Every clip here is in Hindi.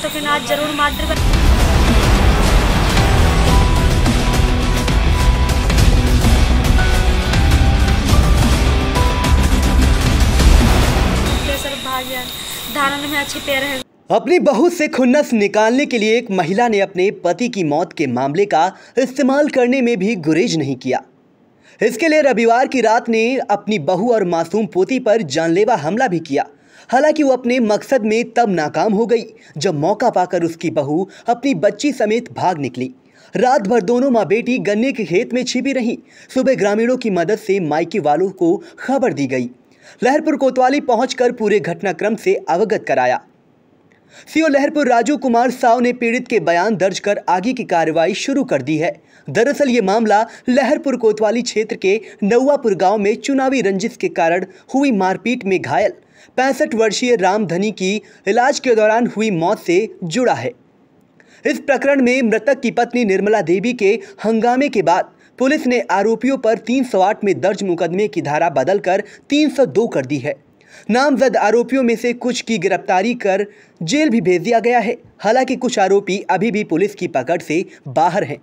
तो फिर आज जरूर मार देगा। सर भाग्य धारण में छिपे रहे। अपनी बहू से खुन्नस निकालने के लिए एक महिला ने अपने पति की मौत के मामले का इस्तेमाल करने में भी गुरेज नहीं किया। इसके लिए रविवार की रात ने अपनी बहू और मासूम पोती पर जानलेवा हमला भी किया। हालांकि वो अपने मकसद में तब नाकाम हो गई जब मौका पाकर उसकी बहू अपनी बच्ची समेत भाग निकली। रात भर दोनों माँ बेटी गन्ने के खेत में छिपी रहीं। सुबह ग्रामीणों की मदद से मायके वालों को खबर दी गई। लहरपुर कोतवाली पहुंचकर पूरे घटनाक्रम से अवगत कराया। सीओ लहरपुर राजू कुमार साव ने पीड़ित के बयान दर्ज कर आगे की कार्रवाई शुरू कर दी है। दरअसल ये मामला लहरपुर कोतवाली क्षेत्र के नौवापुर गांव में चुनावी रंजिश के कारण हुई मारपीट में घायल 65 वर्षीय रामधनी की इलाज के दौरान हुई मौत से जुड़ा है। इस प्रकरण में मृतक की पत्नी निर्मला देवी के हंगामे के बाद पुलिस ने आरोपियों पर 308 में दर्ज मुकदमे की धारा बदलकर 302 कर दी है। नामजद आरोपियों में से कुछ की गिरफ्तारी कर जेल भी भेज दिया गया है। हालांकि कुछ आरोपी अभी भी पुलिस की पकड़ से बाहर हैं।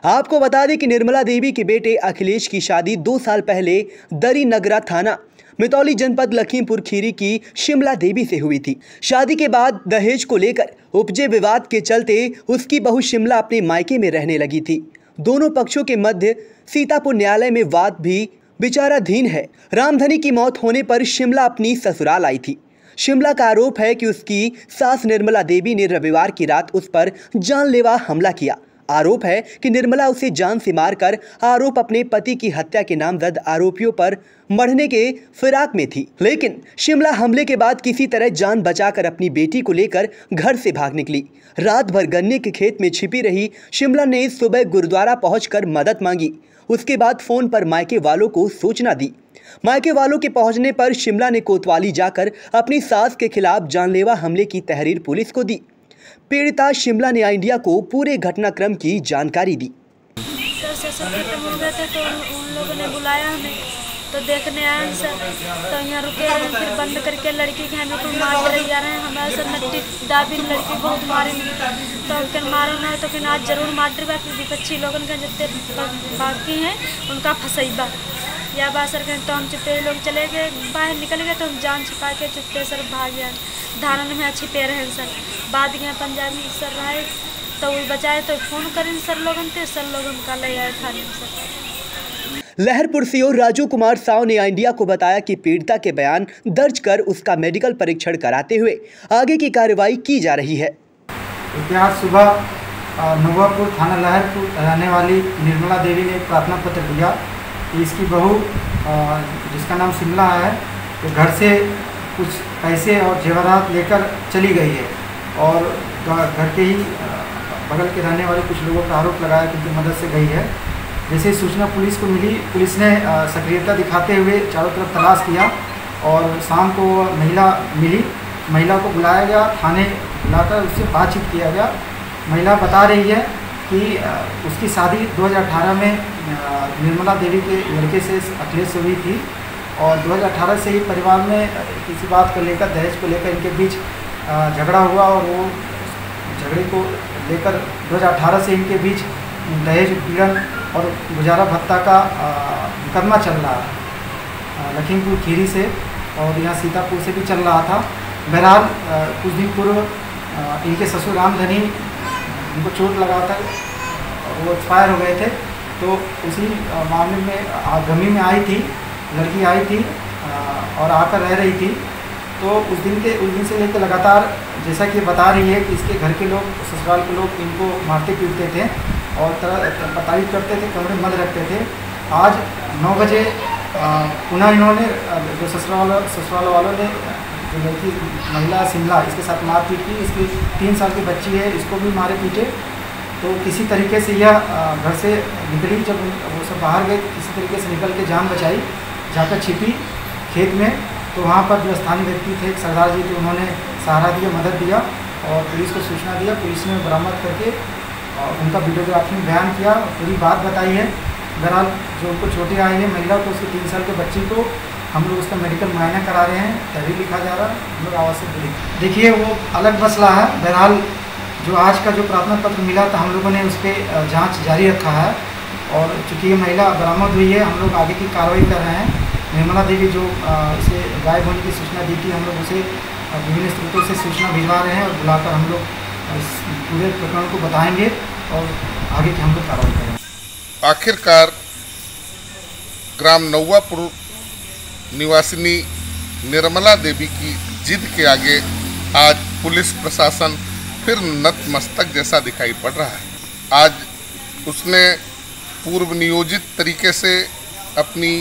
आपको बता दें कि निर्मला देवी के बेटे अखिलेश की शादी 2 साल पहले दरी नगरा थाना मितौली जनपद लखीमपुर खीरी की शिमला देवी से हुई थी। शादी के बाद दहेज को लेकर उपजे विवाद के चलते उसकी बहू शिमला अपने मायके में रहने लगी थी। दोनों पक्षों के मध्य सीतापुर न्यायालय में वाद भी विचाराधीन है। रामधनी की मौत होने पर शिमला अपनी ससुराल आई थी। शिमला का आरोप है कि उसकी सास निर्मला देवी ने रविवार की रात उस पर जानलेवा हमला किया। आरोप है कि निर्मला उसे जान से मारकर आरोप अपने पति की हत्या के नामजद आरोपियों पर मढ़ने के फिराक में थी। लेकिन शिमला हमले के बाद किसी तरह जान बचाकर अपनी बेटी को लेकर घर से भाग निकली। रात भर गन्ने के खेत में छिपी रही शिमला ने सुबह गुरुद्वारा पहुंचकर मदद मांगी। उसके बाद फोन पर मायके वालों को सूचना दी। मायके वालों के पहुंचने पर शिमला ने कोतवाली जाकर अपनी सास के खिलाफ जानलेवा हमले की तहरीर पुलिस को दी। पीड़िता शिमला ने इंडिया को पूरे घटनाक्रम की जानकारी दी। सर सेशन खत्म हो गए थे तो उन लोगों ने बुलाया हमें, तो देखने आए सर, तो यहाँ रुके फिर बंद करके लड़की के हमें कोई मार कर जा रहे हैं। हमारे सर नट्टी दाबी लड़की बहुत मारे तो फिर मारो ना तो फिर आज जरूर मार देगा। फिर विपक्षी लोगों का जितने बाकी हैं उनका फंसैबा या बात सर कहें तो हम चुपे लोग चले गए, बाहर निकल गए तो हम जान छिपा के चुपे सर भाग गए। धारण में छिपे रहे सर, बाद गए पंजाबी सर रहे तो वो बचाए तो फोन करें सर लोगन थे, सर लोगन का ले आए थाने में सर। लहरपुर सीओ राजू कुमार साव ने इंडिया को बताया कि पीड़िता के बयान दर्ज कर उसका मेडिकल परीक्षण कराते हुए आगे की कार्रवाई की जा रही है। आज सुबह नौवापुर थाना लहरपुर रहने वाली निर्मला देवी ने प्रार्थना पत्र दिया कि इसकी बहू जिसका नाम शिमला है तो घर से कुछ पैसे और जेवरात लेकर चली गई है और घर के ही बगल के रहने वाले कुछ लोगों का आरोप लगाया कि उनकी मदद से गई है। जैसे सूचना पुलिस को मिली, पुलिस ने सक्रियता दिखाते हुए चारों तरफ तलाश किया और शाम को महिला मिली। महिला को बुलाया गया, थाने बुलाकर उससे बातचीत किया गया। महिला बता रही है कि उसकी शादी 2018 में निर्मला देवी के लड़के से अखिलेश से हुई थी और 2018 से ही परिवार में किसी बात को लेकर दहेज को लेकर इनके बीच झगड़ा हुआ और वो झगड़े को लेकर 2018 से इनके बीच दहेज पीड़न और गुजारा भत्ता का मुकदमा चल रहा है लखीमपुर खीरी से और यहाँ सीतापुर से भी चल रहा था। बहरहाल कुछ दिन पूर्व इनके ससुर रामधनी उनको चोट लगा था, वो एक्सपायर हो गए थे। तो उसी मामले में गमी में आई थी, लड़की आई थी और आकर रह रही थी। तो उस दिन से लेकर लगातार जैसा कि बता रही है कि इसके घर के लोग, ससुराल के लोग इनको मारते पीटते थे और प्रताड़ित करते थे, कमरे में बंद रखते थे। आज 9 बजे पुनः इन्होंने जो ससुराल वालों ने जो लड़की महिला शिमला इसके साथ मारपीट की। इसकी 3 साल की बच्ची है, इसको भी मारे पीटे। तो किसी तरीके से यह घर से निकली, जब वो सब बाहर गए किसी तरीके से निकल के जान बचाई, जाकर छिपी खेत में। तो वहाँ पर जो स्थानीय व्यक्ति थे, एक सरदार जी थे, उन्होंने सहारा दिया, मदद दिया और पुलिस को सूचना दिया। पुलिस ने बरामद करके उनका वीडियोग्राफी में बयान किया, पूरी बात बताई है। बहरहाल जो उनको चोटें आई हैं महिला को, उसकी 3 साल के बच्ची को हम लोग उसका मेडिकल मुआयना करा रहे हैं, तहरीर लिखा जा रहा है। हम लोग आवश्यक देखिए वो अलग मसला है। बहरहाल जो आज का जो प्रार्थना पत्र मिला था हम लोगों ने उस पर जाँच जारी रखा है और चूँकि ये महिला बरामद हुई है हम लोग आगे की कार्रवाई कर रहे हैं। निर्मला देवी जो इसे गायब होने की सूचना दी थी हम लोग उसे विभिन्न स्रोतों से सूचना भिजवा रहे हैं और बुलाकर हम लोग इस पूरे प्रकरण को बताएंगे और आगे की हम लोग कार्रवाई करेंगे। आखिरकार ग्राम नौवापुर निवासिनी निर्मला देवी की जिद के आगे आज पुलिस प्रशासन फिर नतमस्तक जैसा दिखाई पड़ रहा है। आज उसने पूर्व नियोजित तरीके से अपनी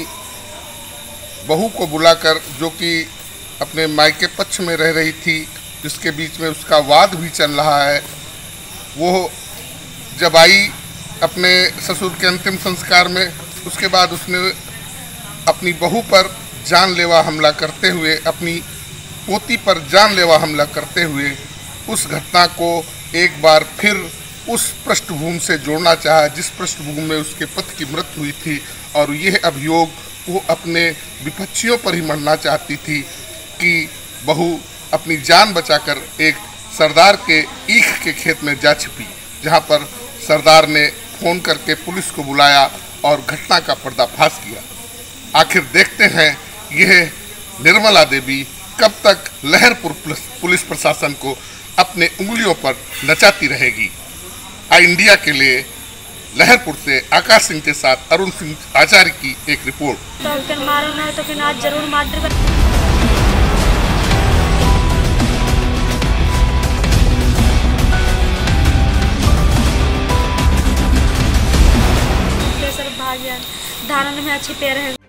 बहू को बुलाकर, जो कि अपने मायके पक्ष में रह रही थी, जिसके बीच में उसका वाद भी चल रहा है, वो जब आई अपने ससुर के अंतिम संस्कार में, उसके बाद उसने अपनी बहू पर जानलेवा हमला करते हुए, अपनी पोती पर जानलेवा हमला करते हुए उस घटना को एक बार फिर उस पृष्ठभूमि से जोड़ना चाहा जिस पृष्ठभूमि में उसके पति की मृत्यु हुई थी, और यह अभियोग वो अपने विपक्षियों पर ही मढ़ना चाहती थी कि बहू अपनी जान बचाकर एक सरदार के ईख के खेत में जा छिपी, जहां पर सरदार ने फोन करके पुलिस को बुलाया और घटना का पर्दाफाश किया। आखिर देखते हैं यह निर्मला देवी कब तक लहरपुर पुलिस प्रशासन को अपने उंगलियों पर नचाती रहेगी। आई इंडिया के लिए लहरपुर से आकाश सिंह के साथ अरुण सिंह आचार्य की एक रिपोर्ट। तो फिर मारो ना तो फिर आज जरूर मार देगा। सर भाग गया, धारण में छिपे रहे।